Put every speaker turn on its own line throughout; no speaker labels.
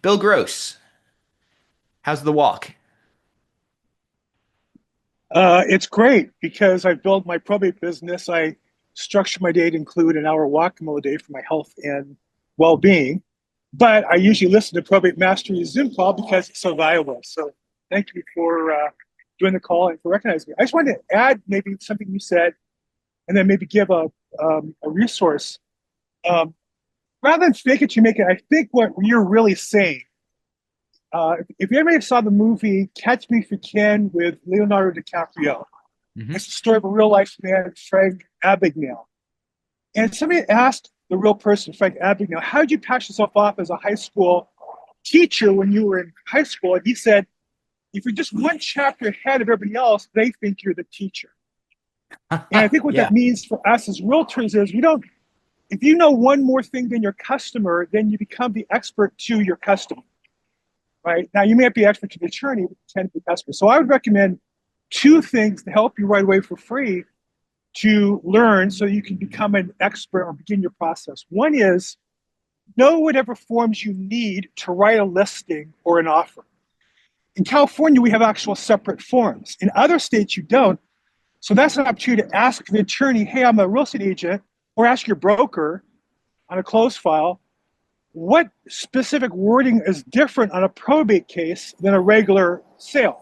Bill Gross, how's the walk?
It's great because I built my probate business. I structure my day to include an hour walk a day for my health and well-being. But I usually listen to Probate Mastery Zoom call because it's so valuable. So thank you for doing the call and for recognizing me. I just wanted to add maybe something you said, and then maybe give a resource. Um, Rather than fake it, you make it. I think what you're really saying. If you ever saw the movie Catch Me If You Can with Leonardo DiCaprio,
Hmm.
it's the story of a real life man, Frank Abagnale. And somebody asked the real person, Frank Abagnale, how did you pass yourself off as a high school teacher when you were in high school? And he said, if you're just one chapter ahead of everybody else, they think you're the teacher. And I think what that
Yeah.
means for us as realtors is we don't, if you know one more thing than your customer, then you become the expert to your customer, right? Now, you may not be expert to the attorney, but you tend to be the customer. So I would recommend two things to help you right away for free to learn so you can become an expert or begin your process. One is know whatever forms you need to write a listing or an offer. In California, we have actual separate forms. In other states, you don't. So that's an opportunity to ask the attorney, hey, I'm a real estate agent, or ask your broker on a closed file, what specific wording is different on a probate case than a regular sale?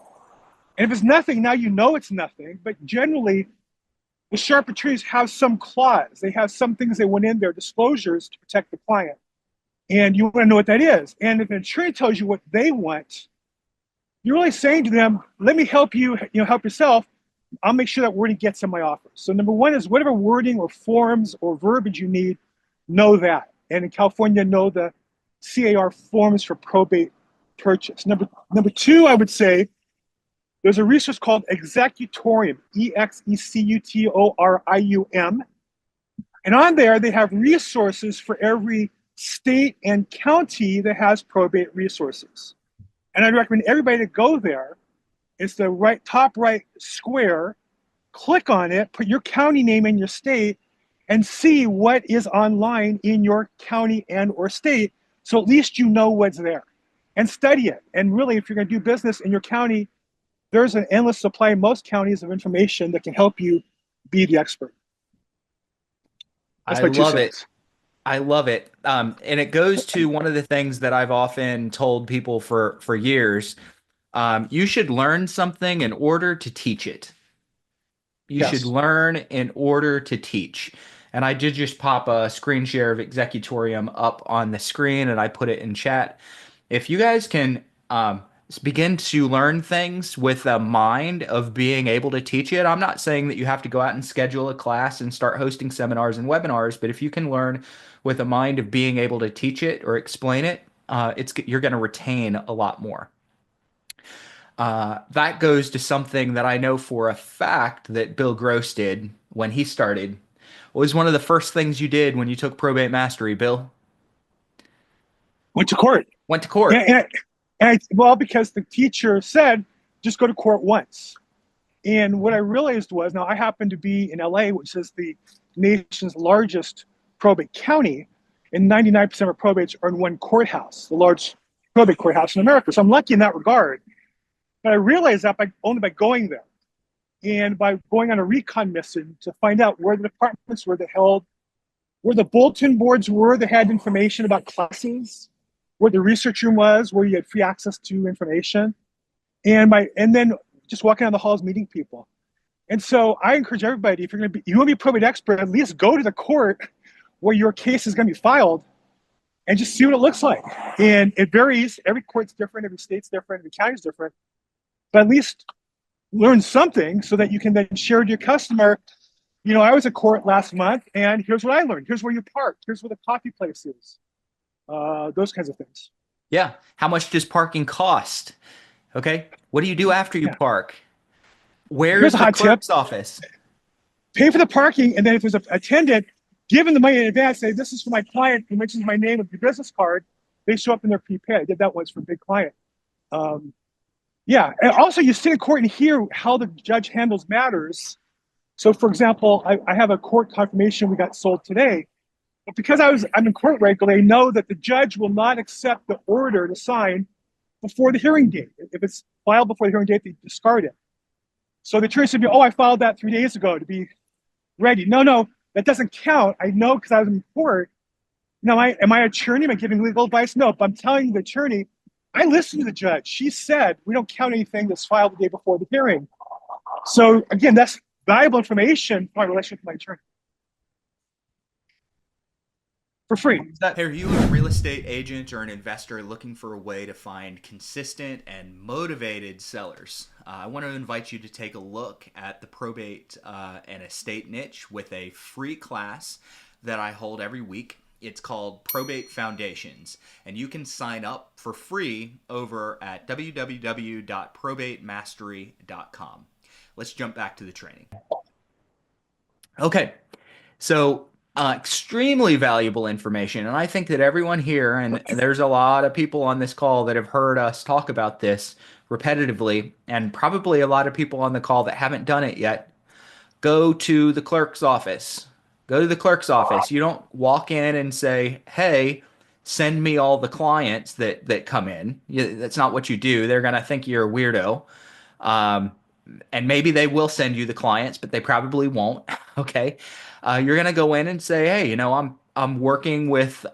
And if it's nothing, now you know it's nothing. But generally, the sharp attorneys have some clause. They have some things they went in there, disclosures to protect the client. And you want to know what that is. And if an attorney tells you what they want, you're really saying to them, let me help you, help yourself. I'll make sure that wording gets in my offer. So number one is whatever wording or forms or verbiage you need, know that. And in California, know the CAR forms for probate purchase. Number two, I would say there's a resource called Executorium, Executorium. And on there, they have resources for every state and county that has probate resources. And I'd recommend everybody to go there. It's the top right square. Click on it, put your county name in your state, and see what is online in your county and or state. So at least you know what's there. And study it. And really, if you're going to do business in your county, there's an endless supply in most counties of information that can help you be the expert. That's
I
my two
love it.
cents.
I love it. And it goes to one of the things that I've often told people for years. You should learn something in order to teach it. You should
Yes.
learn in order to teach. And I did just pop a screen share of Executorium up on the screen and I put it in chat. If you guys can begin to learn things with a mind of being able to teach it, I'm not saying that you have to go out and schedule a class and start hosting seminars and webinars, but if you can learn with a mind of being able to teach it or explain it, you're going to retain a lot more. That goes to something that I know for a fact that Bill Gross did when he started. What was one of the first things you did when you took probate mastery, Bill?
Went to court.
Went to court.
Well, because the teacher said, just go to court once. And what I realized was, now I happen to be in LA, which is the nation's largest probate county, and 99% of probates are in one courthouse, the large probate courthouse in America. So I'm lucky in that regard. But I realized that only by going there and by going on a recon mission to find out where the departments were that held, where the bulletin boards were that had information about classes, where the research room was, where you had free access to information, and then just walking down the halls meeting people. And so I encourage everybody, if you want to be a probate expert, at least go to the court where your case is going to be filed and just see what it looks like. And it varies. Every court's different, every state's different, every county's different. But at least learn something so that you can then share with your customer. I was at court last month, and here's what I learned. Here's where you park. Here's where the coffee place is. Those kinds of things.
Yeah. How much does parking cost? Okay. What do you do after you
Yeah.
park?
Here's
Where's
a
the
hot tip:
clerk's office?
pay for the parking, and then if there's an attendant, give them the money in advance. Say, this is for my client who mentions my name of your business card. They show up in their prepaid. I did that once for a big client. Yeah, and also you sit in court and hear how the judge handles matters. So, for example, I have a court confirmation we got sold today. because I'm in court regularly, I know that the judge will not accept the order to sign before the hearing date. If it's filed before the hearing date, they discard it. So the attorney said, "Oh, I filed that 3 days ago to be ready." No, no, that doesn't count. I know because I was in court. No, am I an attorney? Am I giving legal advice? No, but I'm telling the attorney, I listened to the judge. She said we don't count anything that's filed the day before the hearing. So again, that's valuable information for my relationship with my attorney for free.
Hey, are you a real estate agent or an investor looking for a way to find consistent and motivated sellers? I want to invite you to take a look at the probate and estate niche with a free class that I hold every week. It's called Probate Foundations, and you can sign up for free over at www.probatemastery.com. Let's jump back to the training. Okay, so extremely valuable information. And I think that everyone here, and there's a lot of people on this call that have heard us talk about this repetitively, and probably a lot of people on the call that haven't done it yet, go to the clerk's office. Go to the clerk's office. You don't walk in and say, "Hey, send me all the clients that come in." That's not what you do. They're gonna think you're a weirdo. Um, and maybe they will send you the clients, but they probably won't. Okay, you're gonna go in and say, "Hey, I'm working with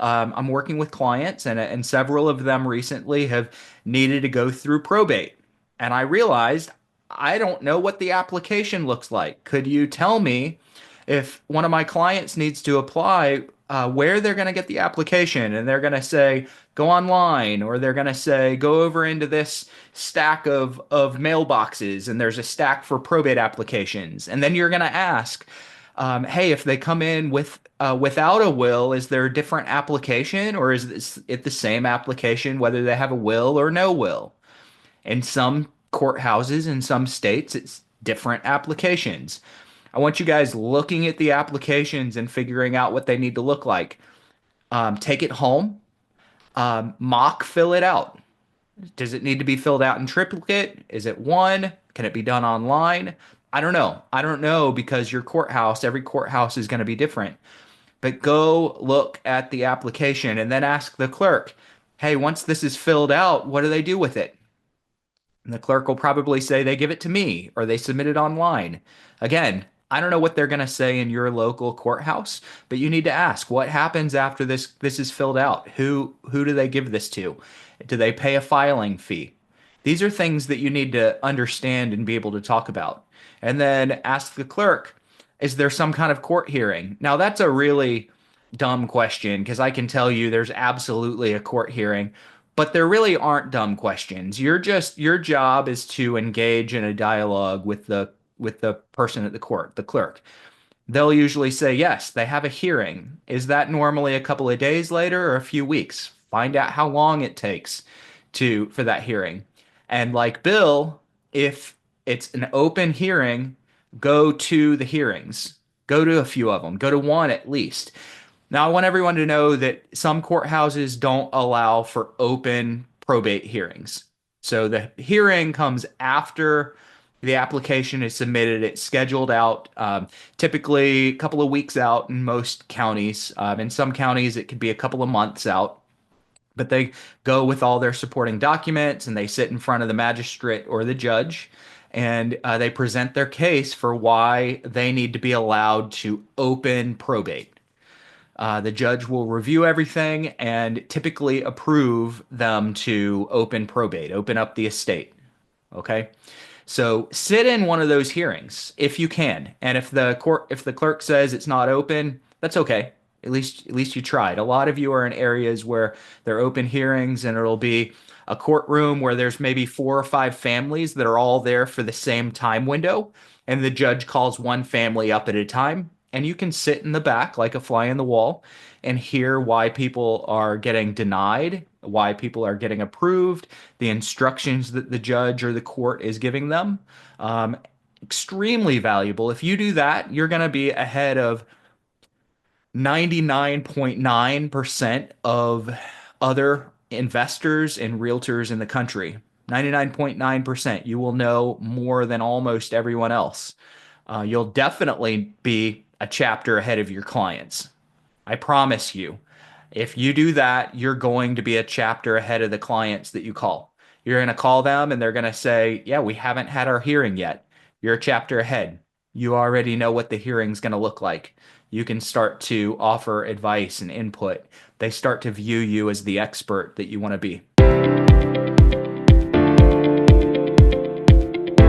clients, and several of them recently have needed to go through probate, and I realized I don't know what the application looks like. Could you tell me if one of my clients needs to apply, where they're going to get the application?" And they're going to say, "Go online," or they're going to say, "Go over into this stack of mailboxes, and there's a stack for probate applications." And then you're going to ask, "Hey, if they come in without a will, is there a different application, or it the same application whether they have a will or no will?" In some courthouses in some states, it's different applications. I want you guys looking at the applications and figuring out what they need to look like. Take it home, mock fill it out. Does it need to be filled out in triplicate? Is it one? Can it be done online? I don't know. I don't know because every courthouse is going to be different. But go look at the application and then ask the clerk, "Hey, once this is filled out, what do they do with it?" And the clerk will probably say they give it to me or they submit it online. Again, I don't know what they're going to say in your local courthouse, but you need to ask what happens after this is filled out. Who do they give this to? Do they pay a filing fee? These are things that you need to understand and be able to talk about. And then ask the clerk, is there some kind of court hearing? Now that's a really dumb question because I can tell you there's absolutely a court hearing, but there really aren't dumb questions. Your job is to engage in a dialogue with the person at the court, the clerk. They'll usually say yes, they have a hearing. Is that normally a couple of days later or a few weeks? Find out how long it takes to for that hearing. And like Bill, if it's an open hearing, go to the hearings. Go to a few of them. Go to one at least. Now, I want everyone to know that some courthouses don't allow for open probate hearings. So the hearing comes after the application is submitted. It's scheduled out, typically a couple of weeks out in most counties. In some counties, it could be a couple of months out. But they go with all their supporting documents and they sit in front of the magistrate or the judge and they present their case for why they need to be allowed to open probate. The judge will review everything and typically approve them to open probate, open up the estate. Okay. So sit in one of those hearings if you can. And if the clerk says it's not open, that's okay. At least you tried. A lot of you are in areas where there are open hearings and it'll be a courtroom where there's maybe 4 or 5 families that are all there for the same time window, and the judge calls one family up at a time, and you can sit in the back like a fly in the wall and hear why people are getting denied, why people are getting approved, the instructions that the judge or the court is giving them. Um, Extremely valuable. If you do that, you're going to be ahead of 99.9% of other investors and realtors in the country. 99.9%. You will know more than almost everyone else. You'll definitely be a chapter ahead of your clients. I promise you. If you do that, you're going to be a chapter ahead of the clients that you call. You're going to call them and they're going to say, yeah, we haven't had our hearing yet. You're a chapter ahead. You already know what the hearing's going to look like. You can start to offer advice and input. They start to view you as the expert that you want to be.